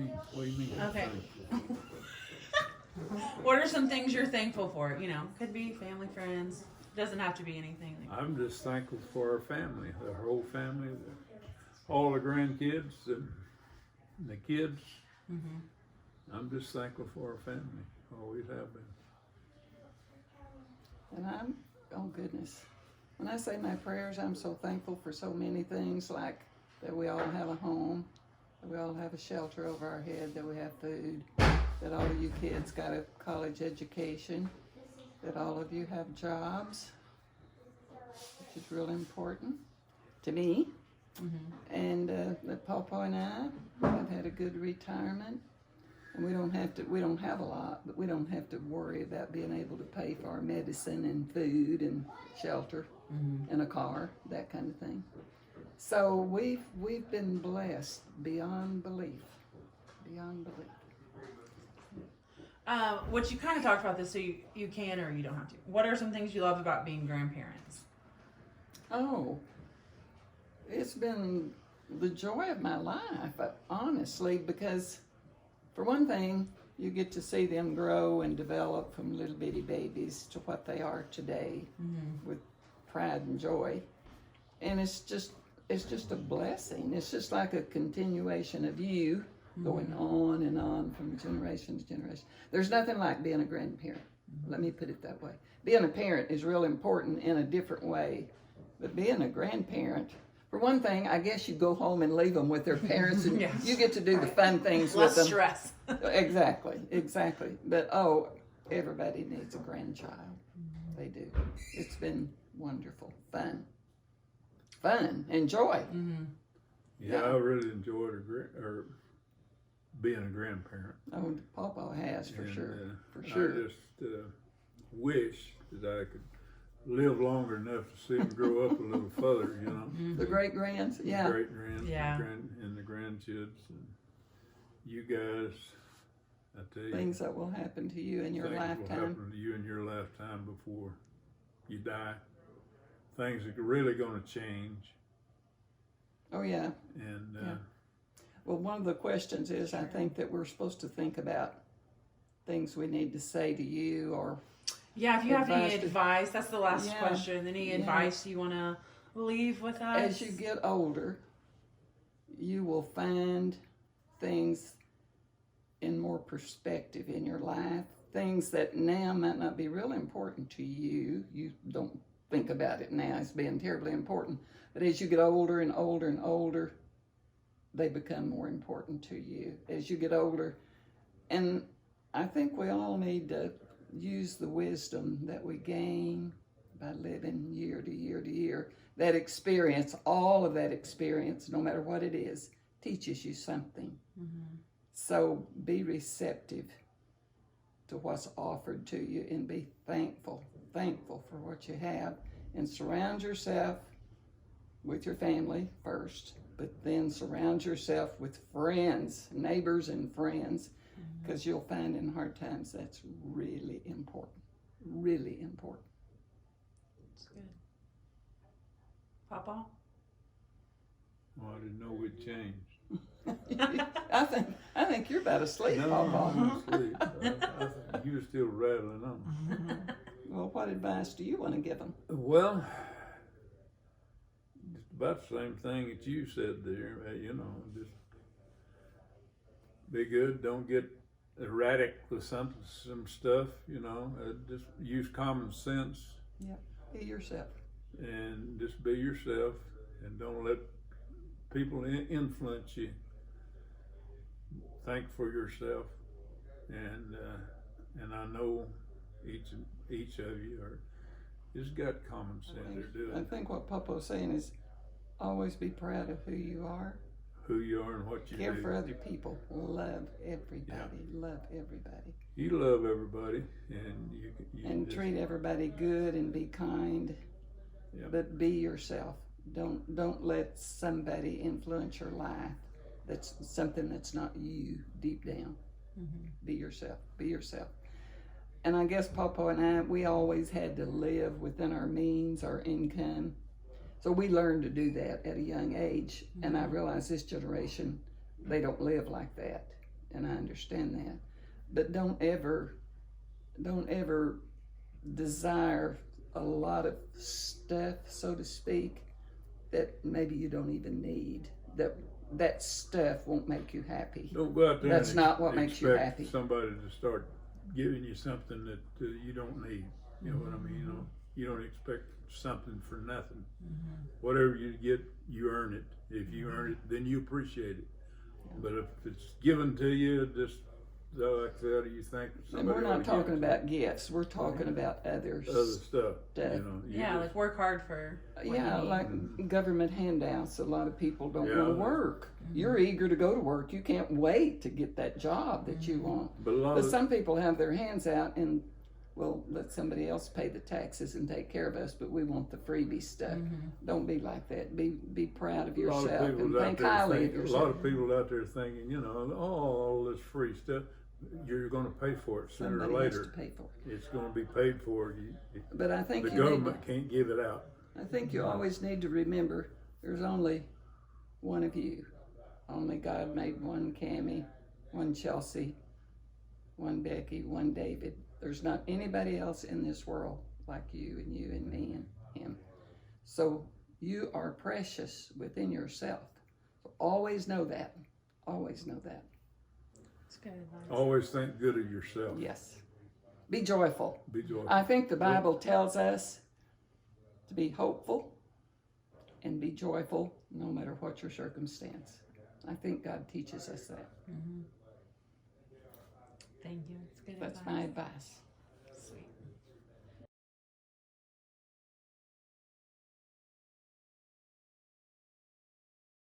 What do you mean? Okay. What are some things you're thankful for? You know, could be family, friends. Doesn't have to be anything. I'm just thankful for our family, our whole family, all the grandkids and the kids. I'm just thankful for our family. Always have been. And oh goodness. When I say my prayers, I'm so thankful for so many things, like that we all have a home, that we all have a shelter over our head, that we have food, that all of you kids got a college education, that all of you have jobs, which is really important to me. And that Pawpaw and I have had a good retirement. And we don't have a lot, but we don't have to worry about being able to pay for our medicine and food and shelter and a car, that kind of thing. So we've been blessed beyond belief, beyond belief. Which you kind of talked about this, so you can or you don't have to. What are some things you love about being grandparents? Oh, it's been the joy of my life, honestly, because for one thing, you get to see them grow and develop from little bitty babies to what they are today with pride and joy. And it's just a blessing. It's just like a continuation of you going on and on from generation to generation. There's nothing like being a grandparent. Let me put it that way. Being a parent is real important in a different way. But being a grandparent, for one thing, I guess you go home and leave them with their parents and Yes. you get to do the fun things Less with them. stress. Exactly. But everybody needs a grandchild. They do. It's been wonderful. Fun and joy. Yeah, I really enjoyed being a grandparent. Oh, Pawpaw has for And, sure. For I sure. just wish that I could live longer enough to see them grow up a little further, you know. The great grands, yeah. The great grands Yeah. and the grandkids and you guys. I tell you, Things that will happen to you in your things will lifetime. happen to you in your lifetime before you die. Things are really going to change, Oh yeah. and Yeah. Well, one of the questions is, I think that we're supposed to think about things we need to say to you, or Yeah, if you have any Advice to- advice, that's the last Yeah. question. Any Yeah. advice you want to leave with us? as you get older, you will find things in more perspective in your life. Things that now might not be real important to you. You don't think about it now as being terribly important. But as you get older and older and older, they become more important to you as you get older. And I think we all need to use the wisdom that we gain by living year to year to year. That experience, all of that experience, no matter what it is, teaches you something. So be receptive to what's offered to you and be thankful for what you have, and surround yourself with your family first, but then surround yourself with friends, neighbors and friends, because you'll find in hard times that's really important, really important. That's good. Papa? well, I didn't know we'd change. I think you're about asleep, No, Pawpaw. I'm asleep. I think you were still rattling on. Well, what advice do you want to give them? Well, just about the same thing that you said there. You know, just be good. Don't get erratic with some stuff. You know, just use common sense Yep. Be yourself. and just be yourself, and don't let people influence you. Think for yourself, and I know each of you are just got common sense. They're I doing think what Papa's saying is always be proud of who you are. who you are and what you Care do. for other people. Love everybody. Love everybody. You love everybody, and you And just, treat everybody good and be kind. Yeah. But be yourself. Don't let somebody influence your life. That's something that's not you deep down. Be yourself. Be yourself. And I guess Papa and we always had to live within our means, our income. So we learned to do that at a young age. And I realize this generation, they don't live like that. and I understand that. But don't ever desire a lot of stuff, so to speak, that maybe you don't even need. That stuff won't make you happy. Don't go out there That's and not what makes you expect happy. somebody to start giving you something that you don't need. You know what I mean? You don't expect something for nothing. Whatever you get, you earn it. If you earn it, then you appreciate it. But if it's given to you, just like I said, you think And somebody we're ought to not give talking it about gifts. We're talking about others. other stuff. stuff. You know, you Yeah, just- like work hard for. what you Yeah, need. like government handouts. A lot of people don't Yeah. want to work. You're eager to go to work. You can't wait to get that job that you want. but a lot But of some people have their hands out and, well, let somebody else pay the taxes and take care of us, but we want the freebie stuff. Don't be like that. Be proud of a lot yourself of people and out think there highly of think, a yourself. lot of people out there thinking, you know, all this free stuff, you're going to pay for it sooner Somebody or has to later. pay for it. It's going to be paid for. But I think The you need government can't give it out. I think you always need to remember there's only one of you. Only God made one Cammie, one Chelsea, one Becky, one David. There's not anybody else in this world like you and me and him. So you are precious within yourself. So always know that. Always know that. It's good advice. Always think good of yourself. Yes. Be joyful. Be joyful. I think the Bible tells us to be hopeful and be joyful no matter what your circumstance. I think God teaches us that. Thank you. It's good That's advice. my advice.